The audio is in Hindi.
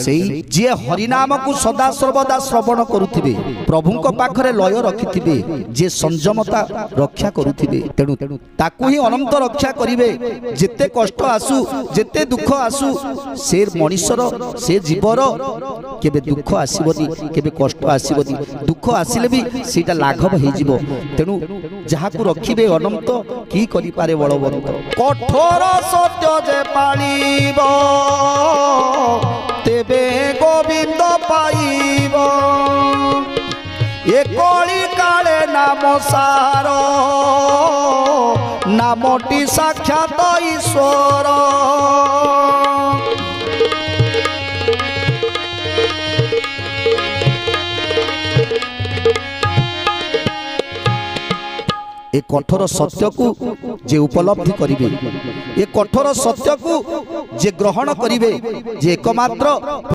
सेई जे हरिनाम को सदा सर्वदा श्रवण करुथिबे प्रभु को पाखरे लय रखिथिबे जे संयमता रक्षा करुथिबे तेणु ताकू ही अनंत रक्षा करिवे। जेते कष्ट आसु जेते दुख आसु से मनुष्यर से जीवर केबे दुख आसीबनी केबे कष्ट आसीबनी दुख आसिले भी सेटा लाघव हे जीवो। तेणु जहाकू रखिबे अनंत की करि पारे बलवंत। कठोर सत्य जे पाळिबो तेबे गोविंद पाइब ए कली काले नाम सार नामटी साक्षात ईश्वर। ए कठोर सत्य को जे उपलब्धि करिवे ए कठोर सत्य को जे ग्रहण करिवे जे एकमात्र